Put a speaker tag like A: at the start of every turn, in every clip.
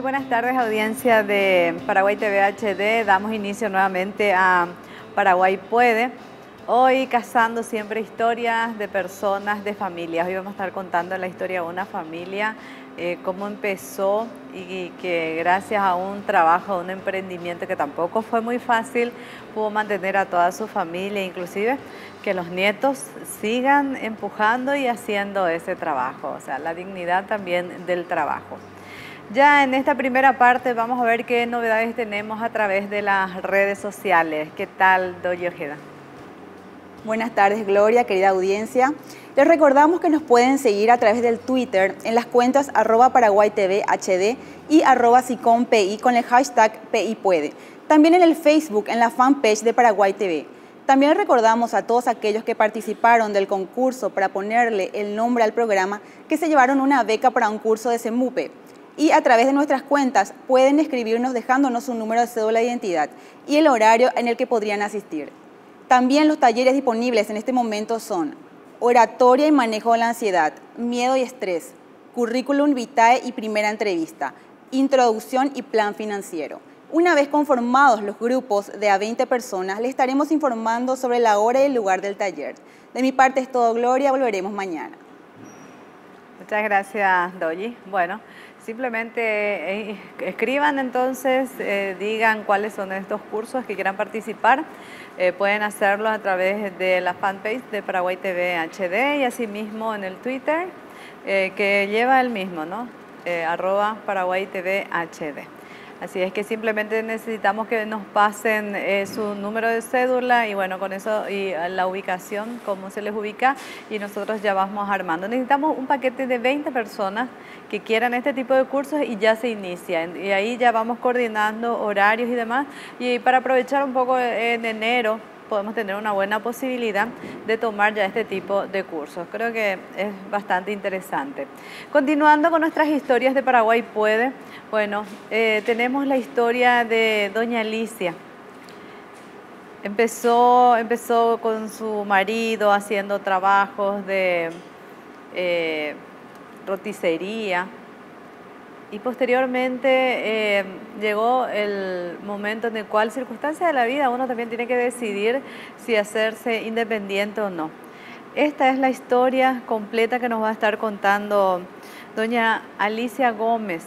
A: Muy buenas tardes, audiencia de Paraguay TV HD. Damos inicio nuevamente a Paraguay Puede. Hoy cazando siempre historias de personas, de familias. Hoy vamos a estar contando la historia de una familia, cómo empezó y que gracias a un trabajo, a un emprendimiento que tampoco fue muy fácil, pudo mantener a toda su familia, inclusive que los nietos sigan empujando y haciendo ese trabajo. O sea, la dignidad también del trabajo. Ya en esta primera parte vamos a ver qué novedades tenemos a través de las redes sociales. ¿Qué tal, Doña Ojeda?
B: Buenas tardes, Gloria, querida audiencia. Les recordamos que nos pueden seguir a través del Twitter en las cuentas @ParaguayTVHD y @SICOMPI con el hashtag PIPuede. También en el Facebook, en la fanpage de Paraguay TV. También recordamos a todos aquellos que participaron del concurso para ponerle el nombre al programa que se llevaron una beca para un curso de CEMUPE. Y a través de nuestras cuentas pueden escribirnos dejándonos su número de cédula de identidad y el horario en el que podrían asistir. También los talleres disponibles en este momento son oratoria y manejo de la ansiedad, miedo y estrés, currículum vitae y primera entrevista, introducción y plan financiero. Una vez conformados los grupos de a 20 personas, les estaremos informando sobre la hora y el lugar del taller. De mi parte es todo, Gloria, volveremos mañana.
A: Muchas gracias, Doyi. Bueno, simplemente escriban entonces, digan cuáles son estos cursos que quieran participar. Pueden hacerlo a través de la fanpage de Paraguay TV HD y asimismo en el Twitter, que lleva el mismo, ¿no? @Paraguay TV HD. Así es que simplemente necesitamos que nos pasen su número de cédula y bueno, con eso y la ubicación, cómo se les ubica y nosotros ya vamos armando. Necesitamos un paquete de 20 personas que quieran este tipo de cursos y ya se inicia. Y ahí ya vamos coordinando horarios y demás. Y para aprovechar un poco en enero, podemos tener una buena posibilidad de tomar ya este tipo de cursos. Creo que es bastante interesante. Continuando con nuestras historias de Paraguay Puede, bueno, tenemos la historia de doña Alicia. Empezó con su marido haciendo trabajos de roticería. Y posteriormente llegó el momento en el cual, circunstancias de la vida, uno también tiene que decidir si hacerse independiente o no. Esta es la historia completa que nos va a estar contando doña Alicia Gómez.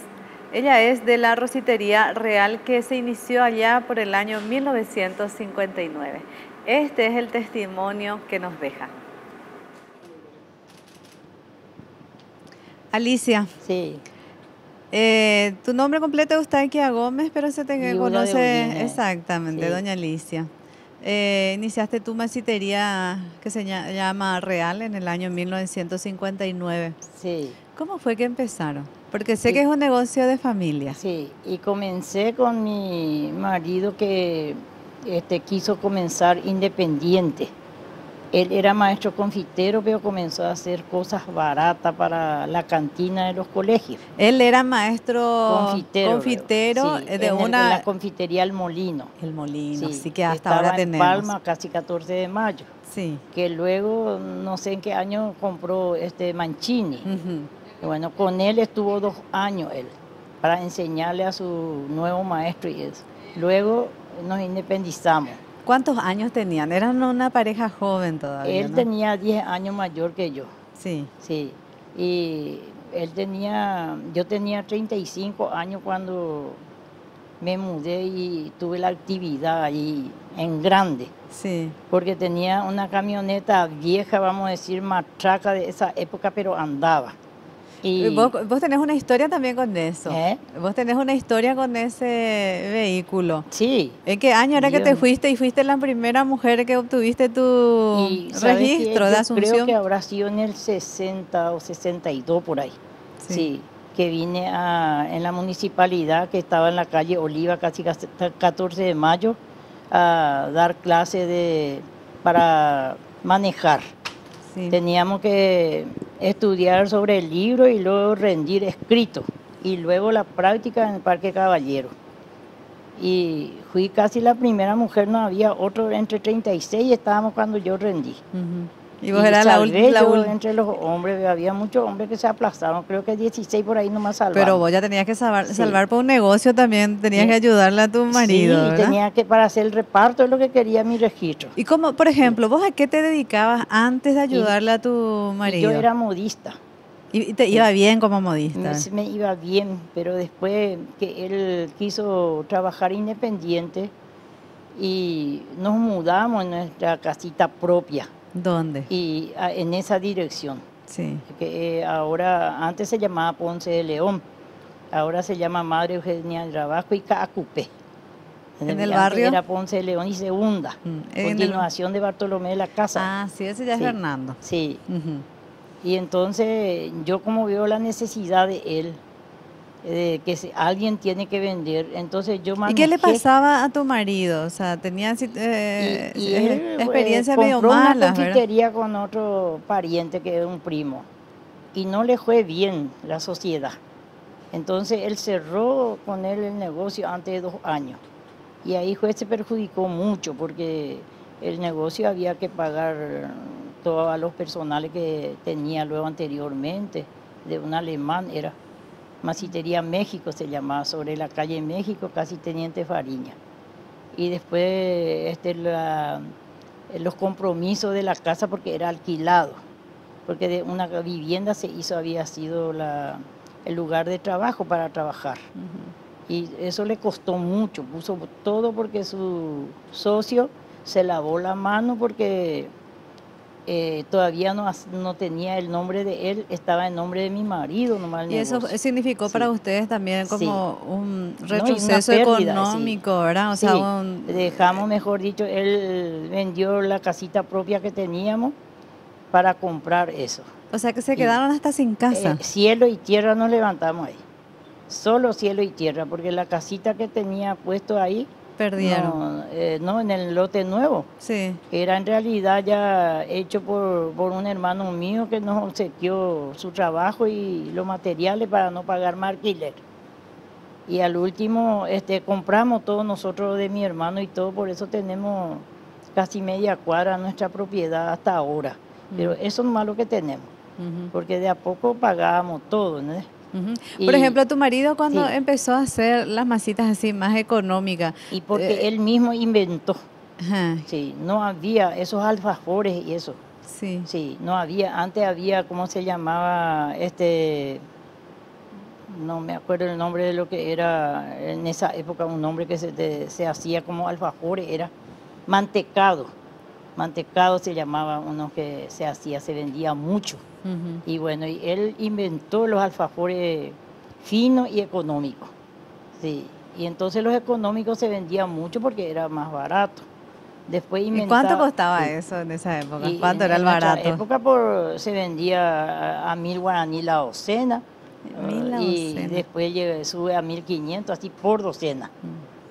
A: Ella es de la Rositería Real que se inició allá por el año 1959. Este es el testimonio que nos deja. Alicia.
C: Sí.
A: Tu nombre completo es Eustaquia Gómez, pero se te conoce exactamente, sí. Doña Alicia. Iniciaste tu masitería que se llama Real en el año 1959.
C: Sí.
A: ¿Cómo fue que empezaron? Porque sé que es un negocio de familia.
C: Sí, y comencé con mi marido que quiso comenzar independiente. Él era maestro confitero, pero comenzó a hacer cosas baratas para la cantina de los colegios.
A: Él era maestro confitero
C: sí,
A: de
C: en la confitería El Molino.
A: El Molino,
C: sí,
A: que hasta ahora tenemos.
C: En Palma, casi 14 de mayo.
A: Sí.
C: Que luego, no sé en qué año, compró Mancini. Y bueno, con él estuvo 2 años él, para enseñarle a su nuevo maestro y eso. Luego nos independizamos.
A: ¿Cuántos años tenían? Eran una pareja joven todavía,
C: Él
A: ¿no?
C: tenía 10 años mayor que yo.
A: Sí.
C: Sí. Y yo tenía 35 años cuando me mudé y tuve la actividad ahí en grande.
A: Sí.
C: Porque tenía una camioneta vieja, vamos a decir, matraca de esa época, pero andaba.
A: Y vos tenés una historia también con eso. Vos tenés una historia con ese vehículo.
C: Sí.
A: ¿En qué año era que te fuiste y fuiste la primera mujer que obtuviste tu registro de Asunción?
C: Creo que habrá sido en el 60 o 62 por ahí. Sí, que vine en la municipalidad que estaba en la calle Oliva, casi 14 de mayo, a dar clases para manejar. Sí. Teníamos que estudiar sobre el libro y luego rendir escrito y luego la práctica en el Parque Caballero. Y fui casi la primera mujer, no había otro entre 36 y estábamos cuando yo rendí.
A: Y vos eras la
C: salvé yo
A: última.
C: entre los hombres, había muchos hombres que se aplazaron, creo que 16 por ahí nomás salvaron.
A: Pero vos ya tenías que
C: Sí.
A: salvar por un negocio también, tenías
C: Sí.
A: que ayudarle a tu marido,
C: Sí, y
A: ¿verdad?
C: tenía que, para hacer el reparto, es lo que quería mi registro.
A: Y como, por ejemplo, ¿vos a qué te dedicabas antes de ayudarle a tu
C: Y yo
A: marido?
C: era modista.
A: Y te iba bien como modista.
C: Me iba bien, pero después que él quiso trabajar independiente y nos mudamos en nuestra casita propia
A: ¿Dónde?
C: y en esa dirección.
A: Sí.
C: Que ahora, antes se llamaba Ponce de León, ahora se llama Madre Eugenia del Trabajo y Caacupé.
A: ¿En el
C: Antes
A: barrio?
C: era Ponce de León y Segunda,
A: En el-
C: continuación de Bartolomé de la Casa.
A: Ah, sí, ese ya es
C: Sí.
A: Fernando.
C: Sí,
A: Ujú.
C: y entonces yo como veo la necesidad de él, de que alguien tiene que vender, entonces yo
A: ¿Y qué le
C: manejé.
A: pasaba a tu marido? O sea, tenía
C: Y él
A: experiencias medio
C: compró una
A: malas, ¿verdad?
C: confitería con otro pariente que es un primo y no le fue bien la sociedad. Entonces él cerró con él el negocio antes de 2 años y ahí se perjudicó mucho porque el negocio había que pagar todos los personales que tenía luego anteriormente, de un alemán era. Masitería México se llamaba, sobre la calle México, casi Teniente Fariña. Y después los compromisos de la casa porque era alquilado, porque de una vivienda había sido el lugar de trabajo para trabajar. Y eso le costó mucho, puso todo porque su socio se lavó la mano porque todavía no tenía el nombre de él, estaba el nombre de mi marido nomás el
A: Y eso
C: negocio.
A: significó para
C: Sí.
A: ustedes también
C: Sí.
A: como un
C: No, y una
A: retroceso
C: pérdida,
A: económico,
C: sí.
A: ¿verdad? O
C: Sí,
A: sea, un...
C: dejamos, mejor dicho, él vendió la casita propia que teníamos para comprar eso.
A: O sea, que se
C: Y,
A: quedaron hasta sin casa.
C: Cielo y tierra nos levantamos ahí. Solo cielo y tierra, porque la casita que tenía puesto ahí,
A: Perdieron.
C: no, en el lote nuevo,
A: Sí.
C: que era en realidad ya hecho por un hermano mío que nos obsequió su trabajo y los materiales para no pagar más alquiler. Y al último compramos todos nosotros de mi hermano y todo, por eso tenemos casi media cuadra nuestra propiedad hasta ahora. Pero eso es lo que tenemos,
A: Ujú,
C: porque de a poco pagábamos todo, ¿no?
A: ujú.
C: Y-
A: Por ejemplo, tu marido cuando
C: sí.
A: empezó a hacer las masitas así más económicas.
C: Y porque él mismo inventó,
A: Ajá,
C: sí, no había esos alfajores y eso,
A: sí.
C: sí, no había, antes había, ¿cómo se llamaba? No me acuerdo el nombre de lo que era en esa época, un nombre que se hacía como alfajores, era mantecado. Mantecado se llamaba uno que se hacía, se vendía mucho.
A: Ujú.
C: Y bueno, y él inventó los alfajores finos y económicos. Sí. Y entonces los económicos se vendían mucho porque era más barato. Después
A: ¿Y
C: inventaba,
A: cuánto costaba
C: sí.
A: eso en esa época?
C: Y
A: ¿Cuánto era el
C: en nuestra
A: barato?
C: época se vendía a 1.000 guaraní la docena.
A: 1.000 la
C: Y
A: docena.
C: después sube a 1.500, así por docena.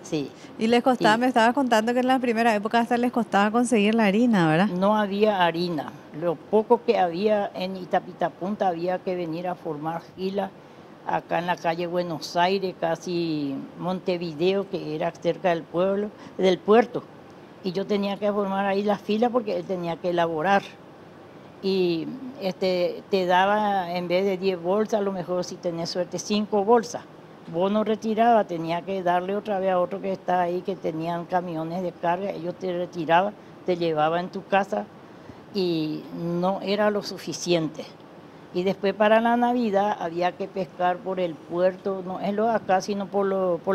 C: Sí.
A: Y les costaba,
C: Sí.
A: me estabas contando que en la primera época hasta les costaba conseguir la harina, ¿verdad?
C: No había harina. Lo poco que había en Itapitapunta había que venir a formar fila acá en la calle Buenos Aires, casi Montevideo, que era cerca del pueblo, del puerto. Y yo tenía que formar ahí la fila porque él tenía que elaborar. Y te daba, en vez de 10 bolsas, a lo mejor si tenés suerte, 5 bolsas. Vos no retirabas, tenía que darle otra vez a otro que está ahí, que tenían camiones de carga, ellos te retiraban, te llevaban en tu casa y no era lo suficiente. Y después para la Navidad había que pescar por el puerto, no es lo de acá, sino por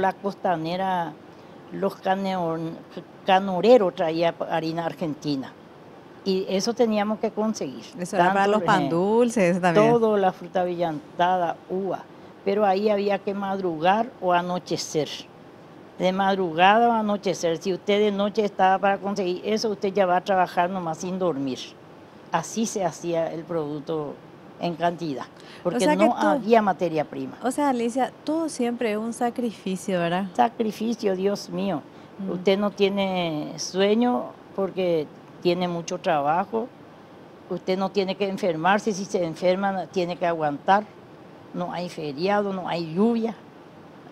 C: la costanera, los canoreros traían harina argentina. Y eso teníamos que conseguir.
A: Eso era para los pan dulces, eso también.
C: Todo, la fruta brillantada, uva. Pero ahí había que madrugar o anochecer. De madrugada o anochecer. Si usted de noche estaba para conseguir eso, usted ya va a trabajar nomás sin dormir. Así se hacía el producto en cantidad. Porque
A: sea que
C: no había materia prima.
A: O sea, Alicia, todo siempre es un sacrificio, ¿verdad?
C: Sacrificio, Dios mío. Usted no tiene sueño porque tiene mucho trabajo. Usted no tiene que enfermarse. Si se enferma, tiene que aguantar. No hay feriado, no hay lluvia.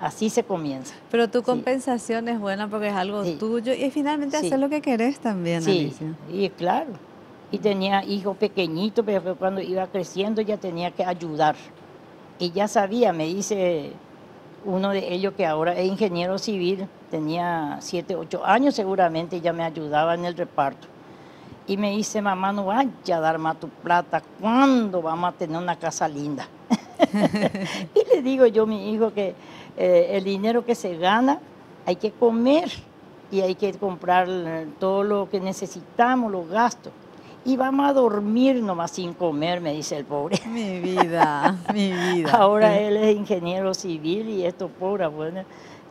C: Así se comienza.
A: Pero tu
C: Sí.
A: compensación es buena porque es algo
C: Sí.
A: tuyo y finalmente
C: Sí.
A: hacer lo que querés también,
C: Sí,
A: Alicia.
C: y claro. Y tenía hijos pequeñitos, pero cuando iba creciendo ya tenía que ayudar. Y ya sabía, me dice uno de ellos que ahora es ingeniero civil, tenía 7, 8 años seguramente, ya me ayudaba en el reparto. Y me dice, mamá, no vaya a dar más tu plata, ¿cuándo vamos a tener una casa linda? Y le digo yo a mi hijo que el dinero que se gana hay que comer y hay que comprar todo lo que necesitamos, los gastos. Y vamos a dormir nomás sin comer, me dice el pobre.
A: Mi vida, mi vida.
C: Ahora él es ingeniero civil y esto pobre, bueno.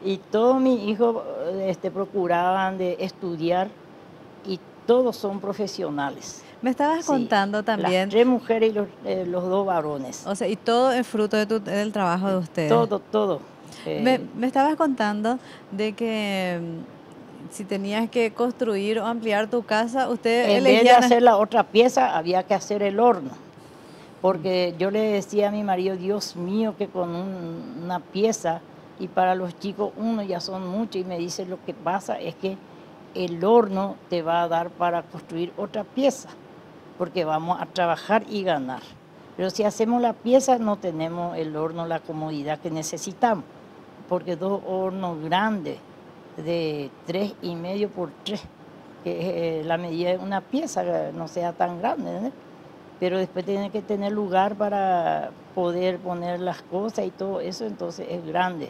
C: Y todos mis hijos procuraban de estudiar y todos son profesionales.
A: Me estabas contando también.
C: Las 3 mujeres y los 2 varones.
A: O sea, y todo es fruto del trabajo de ustedes.
C: Todo.
A: Me estabas contando de que si tenías que construir o ampliar tu casa, ustedes
C: en vez de hacer la otra pieza, había que hacer el horno. Porque yo le decía a mi marido, Dios mío, que con una pieza, y para los chicos uno ya son muchos, y me dice, lo que pasa es que el horno te va a dar para construir otra pieza, porque vamos a trabajar y ganar. Pero si hacemos la pieza, no tenemos el horno, la comodidad que necesitamos, porque 2 hornos grandes, de 3,5 por 3, que es la medida de una pieza, no sea tan grande, ¿no? Pero después tiene que tener lugar para poder poner las cosas y todo eso, entonces es grande.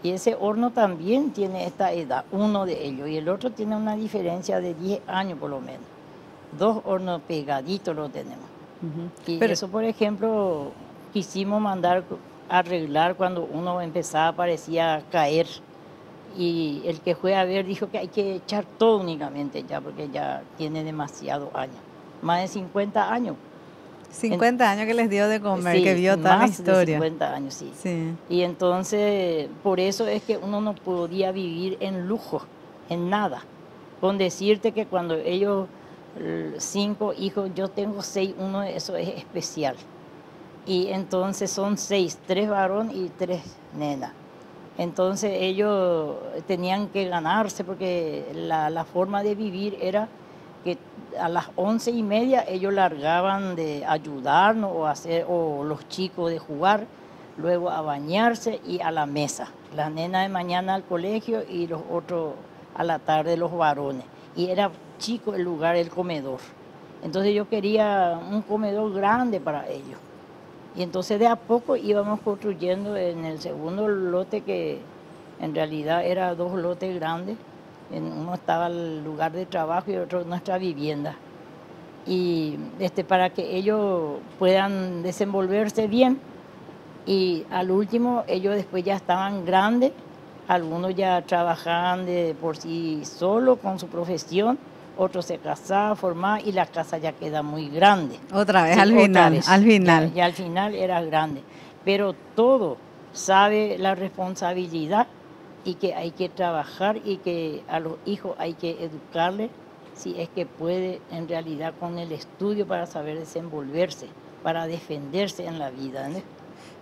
C: Y ese horno también tiene esta edad, uno de ellos, y el otro tiene una diferencia de 10 años por lo menos. 2 hornos pegaditos lo tenemos. Y pero eso, por ejemplo, quisimos mandar arreglar cuando uno empezaba, parecía a caer. Y el que fue a ver dijo que hay que echar todo únicamente ya, porque ya tiene demasiados años, más de 50 años.
A: 50 años que les dio de comer,
C: sí,
A: que vio tanta historia.
C: Más de 50 años, sí. Y entonces, por eso es que uno no podía vivir en lujo, en nada. Con decirte que cuando ellos, 5 hijos, yo tengo 6, uno de esos es especial. Y entonces son 6, 3 varones y 3 nenas. Entonces ellos tenían que ganarse porque la forma de vivir era que a las 11:30 ellos largaban de ayudarnos o los chicos de jugar, luego a bañarse y a la mesa. Las nenas de mañana al colegio y los otros a la tarde los varones. Y era chico el lugar, el comedor. Entonces yo quería un comedor grande para ellos. Y entonces de a poco íbamos construyendo en el segundo lote, que en realidad era 2 lotes grandes. En uno estaba el lugar de trabajo y otro nuestra vivienda. Y para que ellos puedan desenvolverse bien. Y al último ellos después ya estaban grandes, algunos ya trabajaban por sí solos con su profesión, otros se casaban, formaban y la casa ya queda muy grande.
A: Otra vez, al final.
C: Ya al final era grande. Pero todo sabe la responsabilidad y que hay que trabajar y que a los hijos hay que educarles, si es que puede en realidad con el estudio para saber desenvolverse, para defenderse en la vida, ¿no?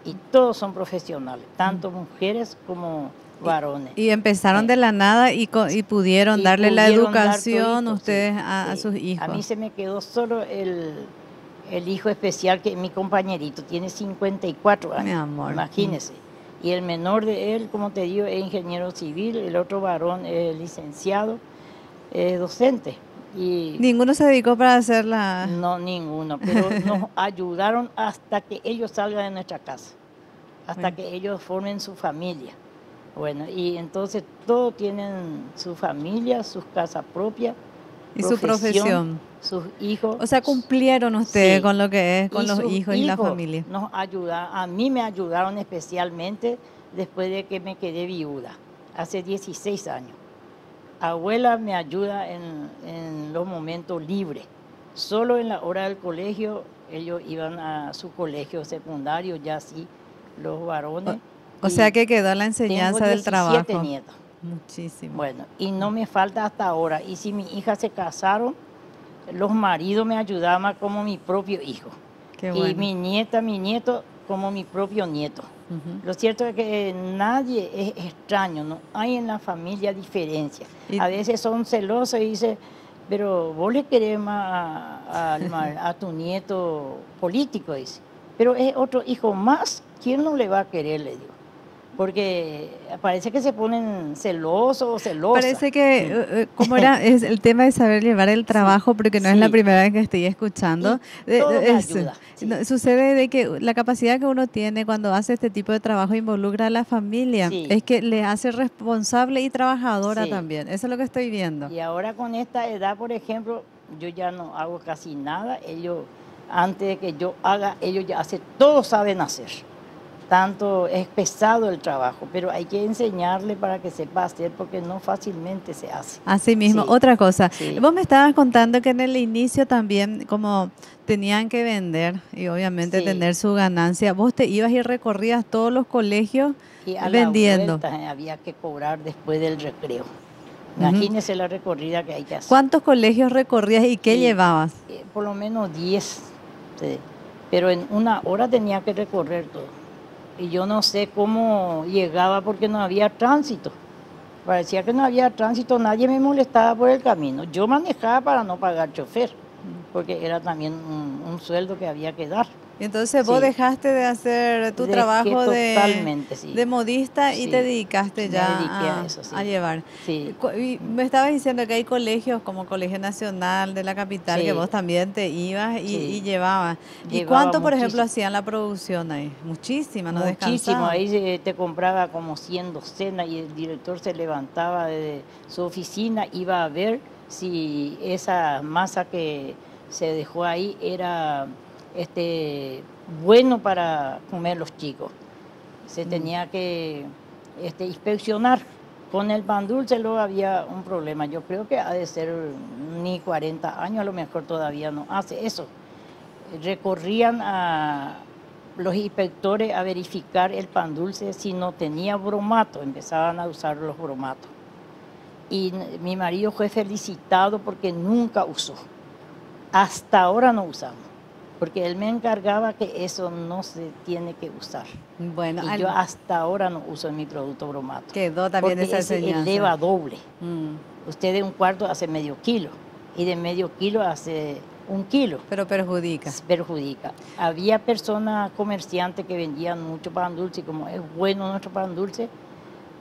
C: Y todos son profesionales, tanto mujeres como varones.
A: Y empezaron de la nada y pudieron darle la educación ustedes a sus hijos.
C: A mí se me quedó solo el hijo especial, que es mi compañerito, tiene 54 años,
A: mi amor.
C: Imagínese. Y el menor de él, como te digo, es ingeniero civil, el otro varón es licenciado, es docente. Y
A: ¿ninguno se dedicó para hacer la...?
C: No, ninguno, pero nos ayudaron hasta que ellos salgan de nuestra casa, hasta que ellos formen su familia. Bueno, y entonces todos tienen su familia, sus casas propias,
A: y su profesión,
C: sus hijos.
A: O sea, cumplieron ustedes con lo que es, con
C: y
A: los hijos y la familia.
C: Nos ayudaron, a mí me ayudaron especialmente después de que me quedé viuda, hace 16 años. Abuela me ayuda en los momentos libres. Solo en la hora del colegio, ellos iban a su colegio secundario, ya así, los varones.
A: O sea que quedó la enseñanza del trabajo.
C: Tengo 17 nietos.
A: Muchísimo.
C: Bueno, y no me falta hasta ahora. Y si mis hijas se casaron, los maridos me ayudaban como mi propio hijo.
A: Qué bueno.
C: Y mi nieta, mi nieto, como mi propio nieto. Lo cierto es que nadie es extraño, no hay en la familia diferencia. A veces son celosos y dicen, pero vos le querés más a tu nieto político, dice. Pero es otro hijo más, ¿quién no le va a querer? Le digo. Porque parece que se ponen celosos o celosas.
A: Parece que, como era, es el tema de saber llevar el trabajo, porque no es la
C: sí.
A: primera vez que estoy escuchando.
C: Todo me ayuda. Sí.
A: Sucede de que la capacidad que uno tiene cuando hace este tipo de trabajo involucra a la familia.
C: Sí.
A: Es que le hace responsable y trabajadora
C: Sí.
A: también. Eso es lo que estoy viendo.
C: Y ahora con esta edad, por ejemplo, yo ya no hago casi nada. Ellos, antes de que yo haga, ellos ya hacen, todos saben hacer. Tanto es pesado el trabajo, pero hay que enseñarle para que sepa hacer, porque no fácilmente se hace.
A: Así mismo,
C: Sí.
A: otra cosa.
C: Sí.
A: Vos me estabas contando que en el inicio también, como tenían que vender y obviamente
C: Sí.
A: tener su ganancia, vos te ibas y recorrías todos los colegios
C: Y a
A: vendiendo.
C: la vuelta había que cobrar después del recreo. Imagínese la recorrida que hay que hacer.
A: ¿Cuántos colegios recorrías y qué
C: Y,
A: llevabas?
C: Por lo menos 10. Sí. Pero en una hora tenía que recorrer todo. Y yo no sé cómo llegaba porque no había tránsito. Parecía que no había tránsito, nadie me molestaba por el camino. Yo manejaba para no pagar chofer, porque era también un sueldo que había que dar.
A: Y entonces vos
C: Sí.
A: dejaste de hacer tu
C: Dejé
A: trabajo
C: totalmente, sí.
A: de modista y
C: Sí.
A: te dedicaste
C: Me
A: ya
C: dediqué a eso, sí.
A: a llevar.
C: Sí.
A: Y me estabas diciendo que hay colegios como Colegio Nacional de la capital,
C: Sí.
A: que vos también te ibas
C: Sí.
A: y llevabas. ¿Y
C: Llevaba
A: cuánto, por ejemplo,
C: muchísimo.
A: hacían la producción ahí? Muchísima, no
C: Muchísimo,
A: descansaban.
C: ahí te compraba como 100 docenas y el director se levantaba de su oficina, iba a ver si esa masa que se dejó ahí era bueno para comer los chicos. Se tenía que inspeccionar. Con el pan dulce luego había un problema. Yo creo que ha de ser ni 40 años, a lo mejor todavía no hace eso. Recorrían a los inspectores a verificar el pan dulce si no tenía bromato, empezaban a usar los bromatos. Y mi marido fue felicitado porque nunca usó. Hasta ahora no usamos, porque él me encargaba que eso no se tiene que usar.
A: Bueno,
C: Y yo hasta ahora no uso en mi producto bromato.
A: quedó también
C: porque
A: esa
C: ese
A: enseñanza.
C: eleva doble.
A: Mm.
C: Usted de un cuarto hace medio kilo y de medio kilo hace 1 kilo.
A: Pero perjudica.
C: Perjudica. Había personas comerciantes que vendían mucho pan dulce y como es bueno nuestro pan dulce,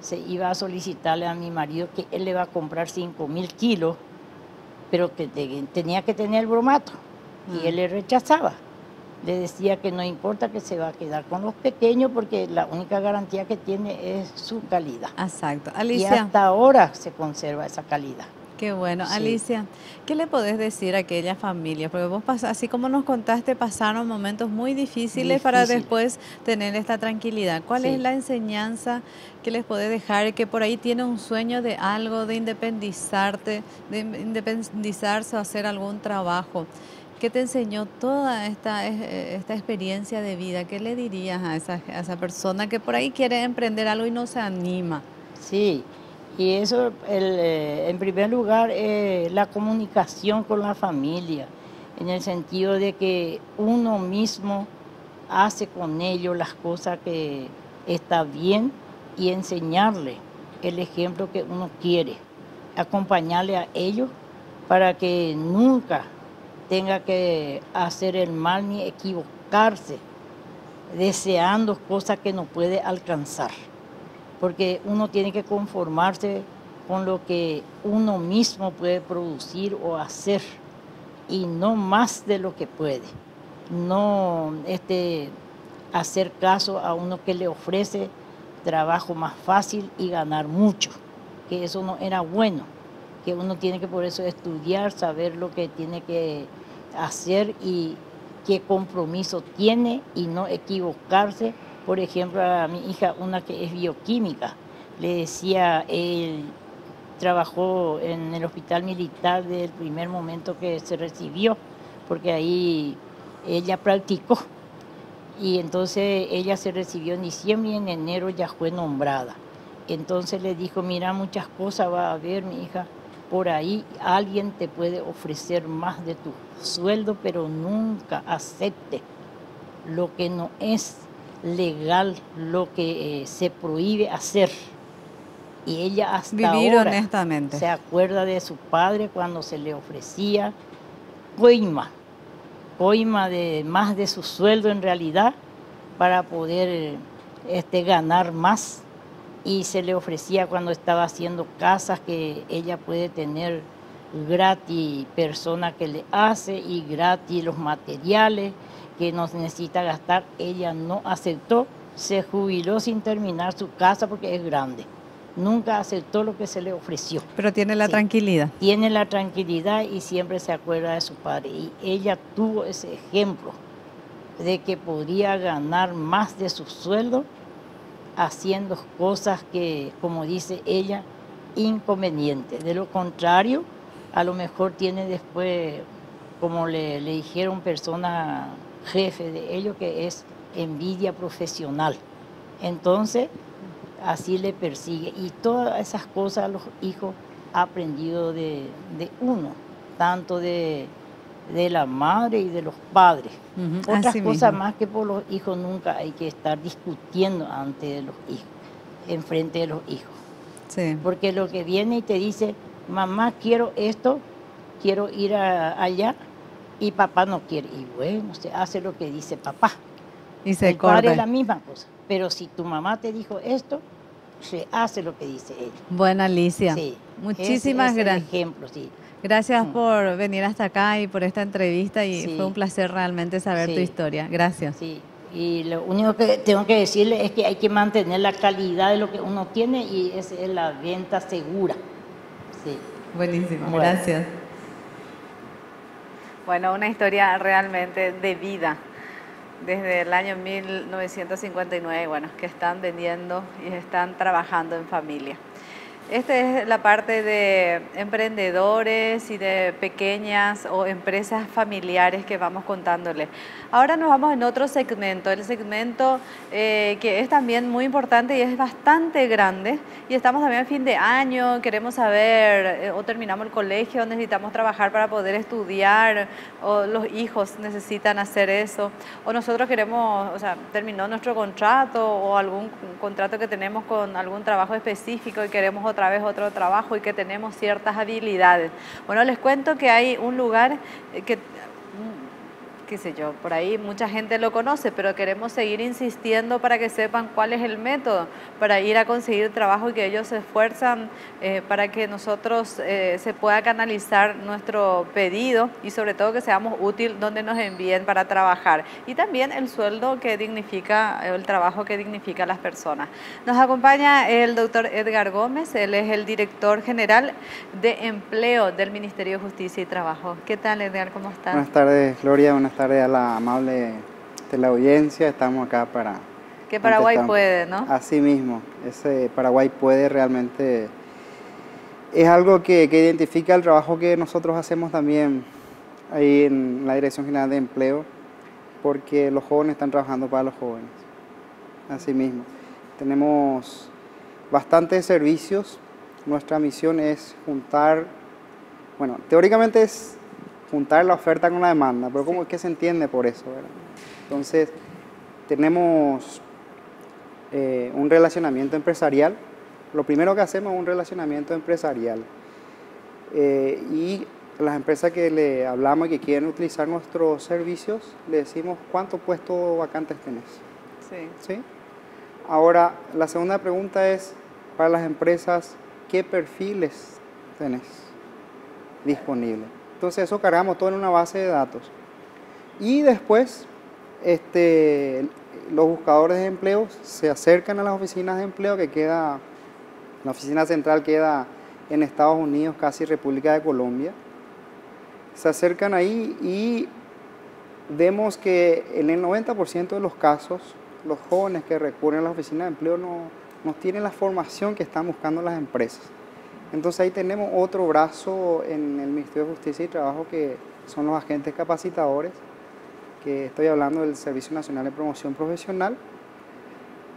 C: se iba a solicitarle a mi marido que él le va a comprar 5.000 kilos, pero que tenía que tener el bromato. Y él le rechazaba. Le decía que no importa, que se va a quedar con los pequeños porque la única garantía que tiene es su calidad.
A: Exacto.
C: Y
A: Alicia.
C: hasta ahora se conserva esa calidad.
A: Qué bueno.
C: Sí.
A: Alicia, ¿qué le podés decir a aquellas familias? Porque vos, así como nos contaste, pasaron momentos muy difíciles para después tener esta tranquilidad. ¿Cuál
C: Sí.
A: es la enseñanza que les podés dejar? Que por ahí tiene un sueño de algo, de independizarte, de independizarse o hacer algún trabajo. ¿Qué te enseñó toda esta experiencia de vida? ¿Qué le dirías a esa persona que por ahí quiere emprender algo y no se anima?
C: Sí, y eso, en primer lugar, la comunicación con la familia, en el sentido de que uno mismo hace con ellos las cosas que está bien y enseñarle el ejemplo que uno quiere, acompañarle a ellos para que nunca tenga que hacer el mal ni equivocarse, deseando cosas que no puede alcanzar. Porque uno tiene que conformarse con lo que uno mismo puede producir o hacer y no más de lo que puede. No hacer caso a uno que le ofrece trabajo más fácil y ganar mucho, que eso no era bueno, que uno tiene que por eso estudiar, saber lo que tiene que hacer y qué compromiso tiene y no equivocarse. Por ejemplo, a mi hija, una que es bioquímica, le decía, él trabajó en el hospital militar desde el primer momento que se recibió, porque ahí ella practicó. Y entonces ella se recibió en diciembre y en enero ya fue nombrada. Entonces le dijo, mira, muchas cosas va a haber, mi hija, por ahí alguien te puede ofrecer más de tu sueldo, pero nunca acepte lo que no es legal, lo que se prohíbe hacer. Y ella hasta
A: Vivir
C: ahora
A: honestamente.
C: se acuerda de su padre cuando se le ofrecía coima de más de su sueldo en realidad para poder ganar más, y se le ofrecía cuando estaba haciendo casas que ella puede tener gratis persona que le hace y gratis los materiales que no necesita gastar. Ella no aceptó, se jubiló sin terminar su casa porque es grande. Nunca aceptó lo que se le ofreció.
A: Pero tiene la
C: Sí,
A: tranquilidad.
C: tiene la tranquilidad y siempre se acuerda de su padre. Y ella tuvo ese ejemplo de que podría ganar más de su sueldo haciendo cosas que, como dice ella, inconvenientes. De lo contrario, a lo mejor tiene después, como le dijeron personas jefe de ellos, que es envidia profesional. Entonces, así le persigue. Y todas esas cosas los hijos han aprendido de uno, tanto de la madre y de los padres. Otras
A: Así
C: cosas
A: mismo.
C: más que por los hijos nunca hay que estar discutiendo ante de los hijos, enfrente de los hijos.
A: Sí.
C: Porque lo que viene y te dice, mamá, quiero esto, quiero ir allá, y papá no quiere. Y bueno, se hace lo que dice papá.
A: Y se
C: El padre
A: corta.
C: es la misma cosa. Pero si tu mamá te dijo esto, se hace lo que dice ella.
A: Bueno, Alicia,
C: Sí,
A: muchísimas
C: ese es el
A: gracias.
C: ejemplo, sí.
A: Gracias por venir hasta acá y por esta entrevista, y
C: Sí.
A: fue un placer realmente saber tu
C: Sí.
A: historia. Gracias.
C: Sí, y lo único que tengo que decirle es que hay que mantener la calidad de lo que uno tiene, y esa es la venta segura. Sí.
A: Buenísimo,
C: Bueno.
A: gracias. Bueno, una historia realmente de vida. Desde el año 1959, bueno, que están vendiendo y están trabajando en familia. Esta es la parte de emprendedores y de pequeñas o empresas familiares que vamos contándoles. Ahora nos vamos en otro segmento, el segmento que es también muy importante y es bastante grande. Y estamos también a fin de año, queremos saber, o terminamos el colegio, necesitamos trabajar para poder estudiar, o los hijos necesitan hacer eso, o nosotros queremos, o sea, terminó nuestro contrato o algún contrato que tenemos con algún trabajo específico y queremos otra vez otro trabajo y que tenemos ciertas habilidades. Bueno, les cuento que hay un lugar que, qué sé yo, por ahí mucha gente lo conoce, pero queremos seguir insistiendo para que sepan cuál es el método para ir a conseguir trabajo, y que ellos se esfuerzan para que nosotros se pueda canalizar nuestro pedido, y sobre todo que seamos útiles donde nos envíen para trabajar, y también el sueldo que dignifica, el trabajo que dignifica a las personas. Nos acompaña el doctor Edgar Gómez, él es el director general de empleo del Ministerio de Justicia y Trabajo. ¿Qué tal, Edgar? ¿Cómo estás?
D: Buenas tardes, Gloria. Buenas tardes a la amable teleaudiencia. Estamos acá para...
A: Que Paraguay
D: contestar.
A: puede, ¿no?
D: Así mismo. Ese Paraguay puede realmente... Es algo que identifica el trabajo que nosotros hacemos también ahí en la Dirección General de Empleo, porque los jóvenes están trabajando para los jóvenes. Así mismo. Tenemos bastantes servicios. Nuestra misión es juntar... Bueno, teóricamente es juntar la oferta con la demanda, pero ¿cómo es que se entiende por eso, verdad? Entonces, tenemos un relacionamiento empresarial. Lo primero que hacemos es un relacionamiento empresarial. Y las empresas que le hablamos y que quieren utilizar nuestros servicios, le decimos cuántos puestos vacantes tenés.
A: Sí.
D: ¿Sí? Ahora, la segunda pregunta es, para las empresas, ¿qué perfiles tenés disponibles? Entonces eso cargamos todo en una base de datos. Y después los buscadores de empleo se acercan a las oficinas de empleo que queda, la oficina central queda en Estados Unidos, casi República de Colombia. Se acercan ahí y vemos que en el 90% de los casos los jóvenes que recurren a la oficina de empleo no tienen la formación que están buscando las empresas. Entonces ahí tenemos otro brazo en el Ministerio de Justicia y Trabajo, que son los agentes capacitadores, que estoy hablando del Servicio Nacional de Promoción Profesional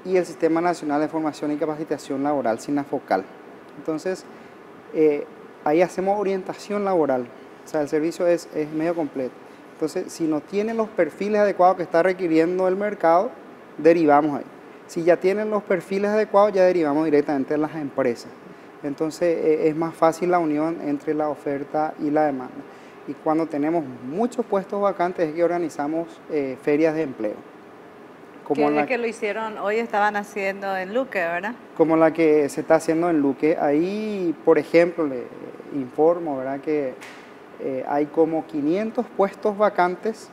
D: y el Sistema Nacional de Formación y Capacitación Laboral, SINAFOCAL. Entonces ahí hacemos orientación laboral, o sea, el servicio es medio completo. Entonces, si no tienen los perfiles adecuados que está requiriendo el mercado, derivamos ahí. Si ya tienen los perfiles adecuados, ya derivamos directamente de las empresas. Entonces es más fácil la unión entre la oferta y la demanda. Y cuando tenemos muchos puestos vacantes es que organizamos ferias de empleo.
A: Que lo hicieron hoy, estaban haciendo en Luque, ¿verdad?
D: Como la que se está haciendo en Luque. Ahí, por ejemplo, le informo, ¿verdad?, que hay como 500 puestos vacantes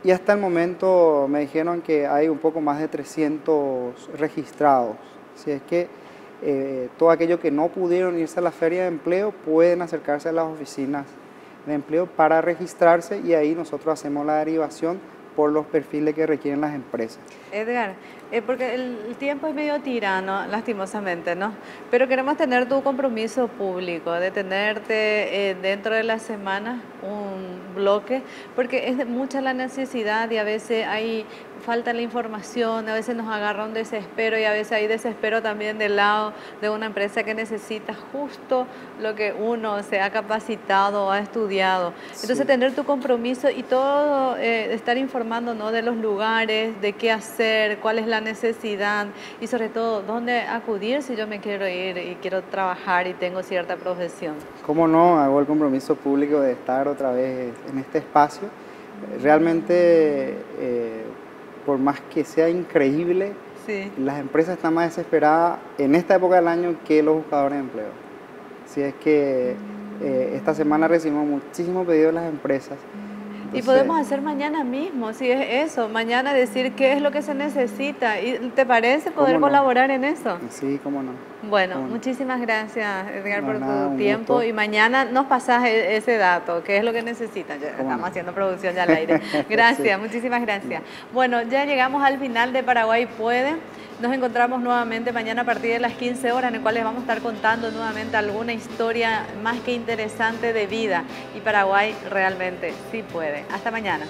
D: y hasta el momento me dijeron que hay un poco más de 300 registrados. Así es que todo aquello que no pudieron irse a la feria de empleo pueden acercarse a las oficinas de empleo para registrarse y ahí nosotros hacemos la derivación por los perfiles que requieren las empresas.
A: Edgar, porque el tiempo es medio tirano, lastimosamente, ¿no? Pero queremos tener tu compromiso público, de tenerte dentro de la semana un bloque, porque es mucha la necesidad y a veces hay falta la información, a veces nos agarra un desespero y a veces hay desespero también del lado de una empresa que necesita justo lo que uno se ha capacitado o ha estudiado. Entonces, sí, tener tu compromiso y todo, estar informando, ¿no?, de los lugares, de qué hacer, cuál es la necesidad y sobre todo dónde acudir si yo me quiero ir y quiero trabajar y tengo cierta profesión.
D: ¿Cómo no? Hago el compromiso público de estar otra vez en este espacio. Realmente, por más que sea increíble, sí, las empresas están más desesperadas en esta época del año que los buscadores de empleo. Así es que esta semana recibimos muchísimos pedidos de las empresas.
A: Entonces, y podemos hacer mañana mismo, si es eso, mañana decir qué es lo que se necesita. ¿Y te parece poder colaborar en eso?
D: Sí, cómo no.
A: Bueno, muchísimas gracias, Edgar, por tu tiempo. Gusto. Y mañana nos pasas ese dato, qué es lo que necesitan. Ya estamos haciendo producción ya al aire. Gracias, sí, muchísimas gracias. Bueno, ya llegamos al final de Paraguay Puede. Nos encontramos nuevamente mañana a partir de las 15 horas, en el cual les vamos a estar contando nuevamente alguna historia más que interesante de vida. Y Paraguay realmente sí puede. Hasta mañana.